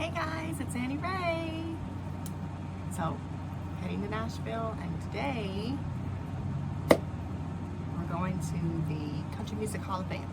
Hey guys, it's Annie Ray. So, heading to Nashville, and today we're going to the Country Music Hall of Fame.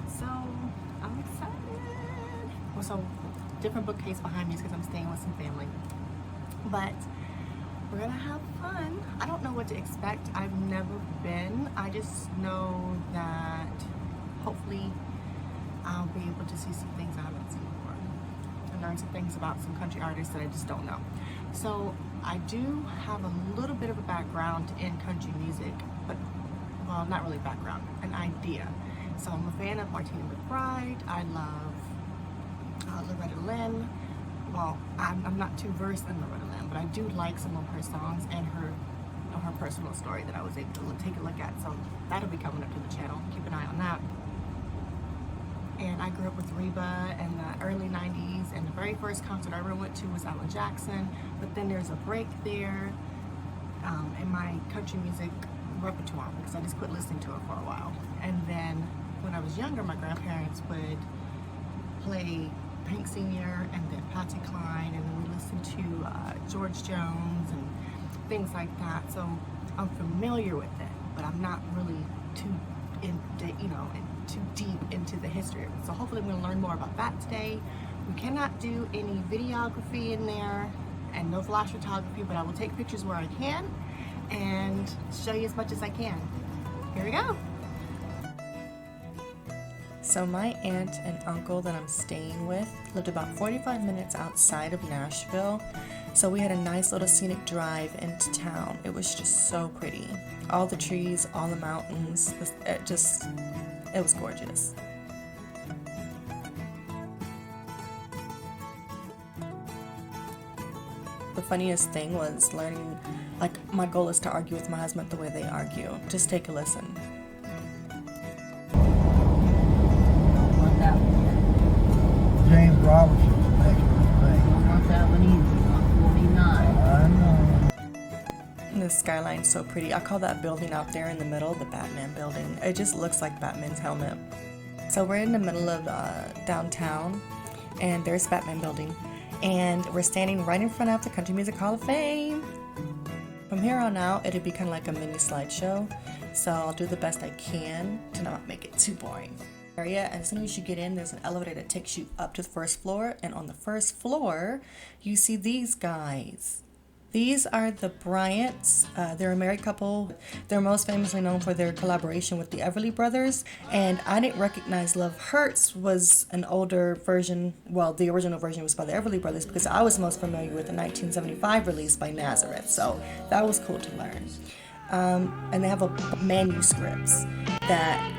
So, I'm excited. Well, so different bookcase behind me because I'm staying with some family. But we're gonna have fun. I don't know what to expect. I've never been. I just know that hopefully I'll be able to see some things I haven't seen before and learn some things about some country artists that I just don't know. So I do have a little bit of a background in country music, but well, not really background, an idea. So I'm a fan of Martina McBride. I love Loretta Lynn. Well, I'm not too versed in Loretta Lynn, but I do like some of her songs and her personal story that I was able to take a look at. So that'll be coming up to the channel. Keep an eye on that. And I grew up with Reba in the early 90s, and the very first concert I ever went to was Alan Jackson. But then there's a break there in my country music repertoire because I just quit listening to it for a while. And then when I was younger, my grandparents would play Hank Sr. and then Patsy Cline, and then we listened to George Jones and things like that. So I'm familiar with it, but I'm not really too too deep into the history of it. So hopefully I'm going to learn more about that today. We cannot do any videography in there and no flash photography, but I will take pictures where I can and show you as much as I can. Here we go. So my aunt and uncle that I'm staying with lived about 45 minutes outside of Nashville. So we had a nice little scenic drive into town. It was just so pretty. All the trees, all the mountains, it was gorgeous. The funniest thing was learning, my goal is to argue with my husband the way they argue. Just take a listen. James Robinson's next thing. Want that one easy, 149. I know. And the skyline's so pretty. I call that building out there in the middle the Batman building. It just looks like Batman's helmet. So we're in the middle of downtown, and there's Batman building, and we're standing right in front of the Country Music Hall of Fame. From here on out, it'll be kind of like a mini slideshow, so I'll do the best I can to not make it too boring. Area, and as soon as you get in, there's an elevator that takes you up to the first floor, and on the first floor you see these guys. These are the Bryants. They're a married couple. They're most famously known for their collaboration with the Everly Brothers, and I didn't recognize Love Hurts was an older version. Well, the original version was by the Everly Brothers because I was most familiar with the 1975 release by Nazareth, so that was cool to learn. And they have manuscripts that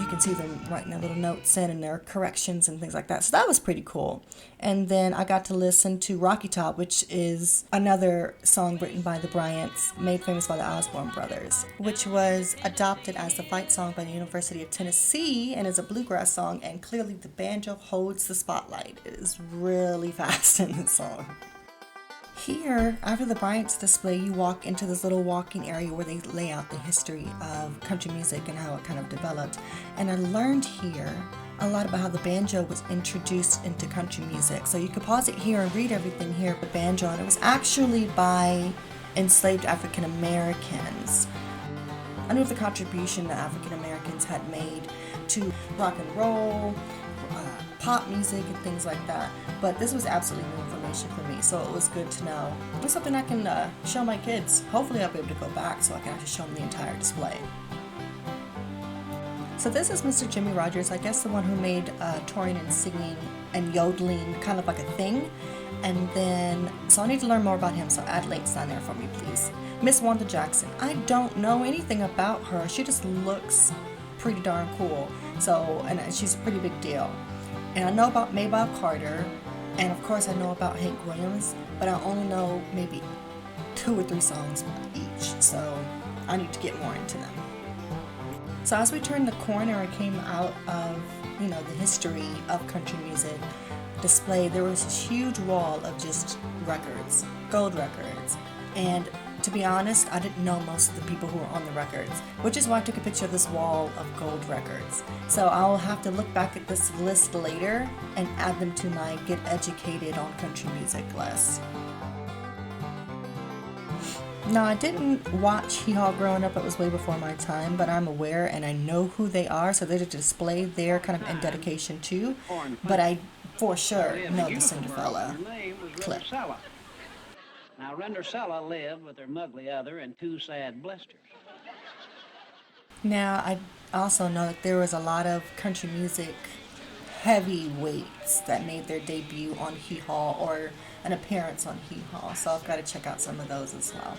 you can see them writing their little notes in and their corrections and things like that. So that was pretty cool. And then I got to listen to Rocky Top, which is another song written by the Bryants, made famous by the Osborne Brothers, which was adopted as the fight song by the University of Tennessee and is a bluegrass song, and clearly the banjo holds the spotlight. It is really fast in the song. Here, after the Bryants display, you walk into this little walking area where they lay out the history of country music and how it kind of developed. And I learned here a lot about how the banjo was introduced into country music. So you could pause it here and read everything here with banjo, and it was actually by enslaved African Americans. I knew of the contribution that African Americans had made to rock and roll, pop music and things like that, but this was absolutely new information for me, so it was good to know. It's something I can show my kids. Hopefully I'll be able to go back so I can actually show them the entire display. So this is Mr. Jimmy Rogers, I guess the one who made touring and singing and yodeling kind of like a thing. And then, so I need to learn more about him, so add links down there for me, please. Miss Wanda Jackson, I don't know anything about her. She just looks pretty darn cool, so, and she's a pretty big deal. And I know about Maybelle Carter, and of course I know about Hank Williams, but I only know maybe 2 or 3 songs each, so I need to get more into them. So as we turned the corner, I came out of, the history of country music display. There was this huge wall of just records, gold records. And to be honest, I didn't know most of the people who were on the records, which is why I took a picture of this wall of gold records. So I'll have to look back at this list later and add them to my Get Educated on Country Music list. Now, I didn't watch Hee Haw growing up, it was way before my time, but I'm aware and I know who they are, so there's a display there kind of in dedication to, but I for sure know the Cinderella clip. Now, Rendersella lived with her muggly other and 2 sad blisters. Now, I also know that there was a lot of country music heavyweights that made their debut on Hee Haw or an appearance on Hee Haw, so I've got to check out some of those as well.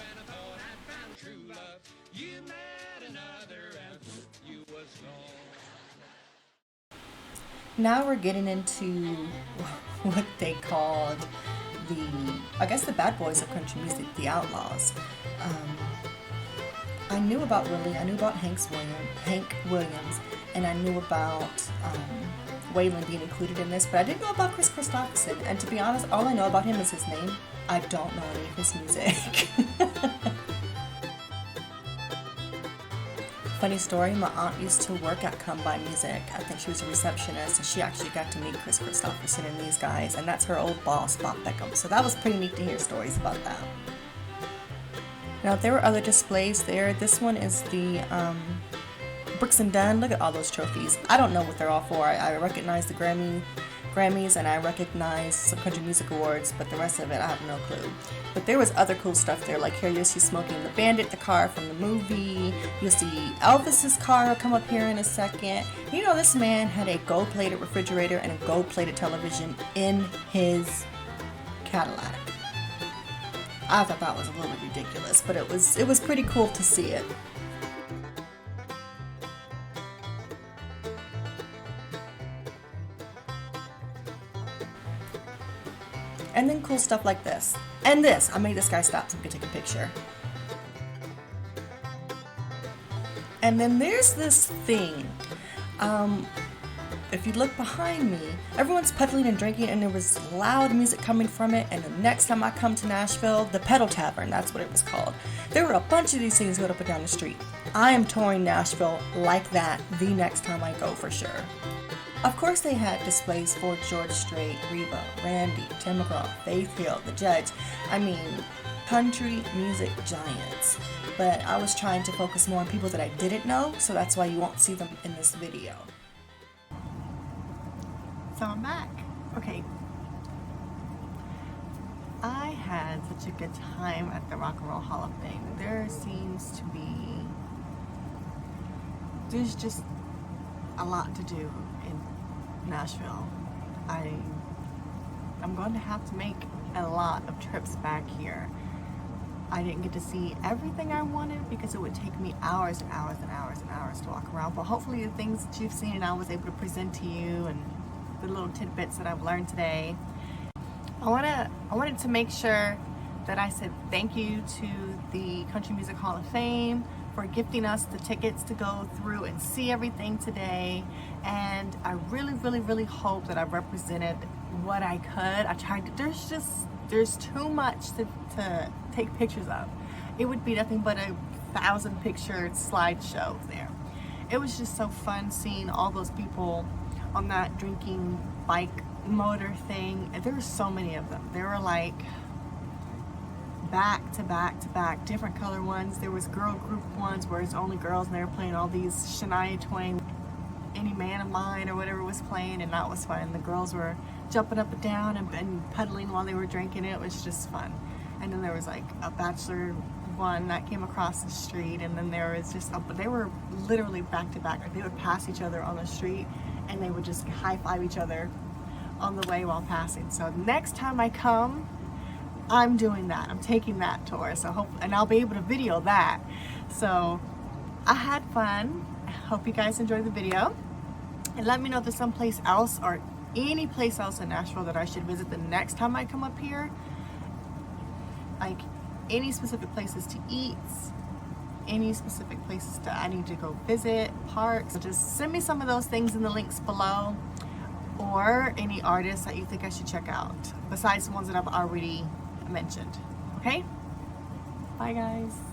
Now we're getting into what they called the bad boys of country music, the Outlaws. I knew about Willie, I knew about Hank Williams, and I knew about Waylon being included in this, but I didn't know about Chris Christopherson, and to be honest, all I know about him is his name. I don't know any of his music. Funny story, my aunt used to work at Combine Music. I think she was a receptionist, and she actually got to meet Chris Christopherson and these guys, and that's her old boss, Bob Beckham. So that was pretty neat to hear stories about that. Now, there were other displays there. This one is the Brooks and Dunn. Look at all those trophies. I don't know what they're all for. I recognize the Grammys and I recognize some country music awards, but the rest of it I have no clue. But there was other cool stuff there, like here you'll see Smoking the Bandit, the car from the movie. You'll see Elvis's car come up here in a second. You know, this man had a gold-plated refrigerator and a gold-plated television in his Cadillac. I thought that was a little ridiculous, but it was pretty cool to see it. And then cool stuff like this. And this. I made this guy stop so we could take a picture. And then there's this thing. If you look behind me, everyone's pedaling and drinking, and there was loud music coming from it. And the next time I come to Nashville, the Pedal Tavern, that's what it was called. There were a bunch of these things going up and down the street. I am touring Nashville like that the next time I go for sure. Of course, they had displays for George Strait, Reba, Randy, Tim McGraw, Faith Hill, The Judge. I mean, country music giants. But I was trying to focus more on people that I didn't know, so that's why you won't see them in this video. So I'm back. Okay. I had such a good time at the Rock and Roll Hall of Fame. There seems to be... there's just a lot to do in Nashville. I'm going to have to make a lot of trips back here. I didn't get to see everything I wanted because it would take me hours and hours and hours and hours to walk around, but hopefully the things that you've seen I was able to present to you, and the little tidbits that I've learned today. I wanted to make sure that I said thank you to the Country Music Hall of Fame for gifting us the tickets to go through and see everything today. And I really, really, really hope that I represented what I could. I tried to, there's too much to take pictures of. It would be nothing but a 1,000 picture slideshow there. It was just so fun seeing all those people on that drinking bike motor thing. There were so many of them. There were like back to back to back, different color ones. There was girl group ones where it's only girls and they were playing all these Shania Twain, Any Man of Mine or whatever was playing, and that was fun. The girls were jumping up and down and pedaling while they were drinking. It was just fun. And then there was like a bachelor one that came across the street, and then there was just they were literally back to back. They would pass each other on the street and they would just high five each other on the way while passing. So next time I come, I'm doing that. I'm taking that tour. So and I'll be able to video that. So I had fun. I hope you guys enjoyed the video. And let me know if there's someplace else or any place else in Nashville that I should visit the next time I come up here. Like any specific places to eat, any specific places I need to go visit, parks. So just send me some of those things in the links below, or any artists that you think I should check out besides the ones that I've already mentioned. Okay? Bye, guys.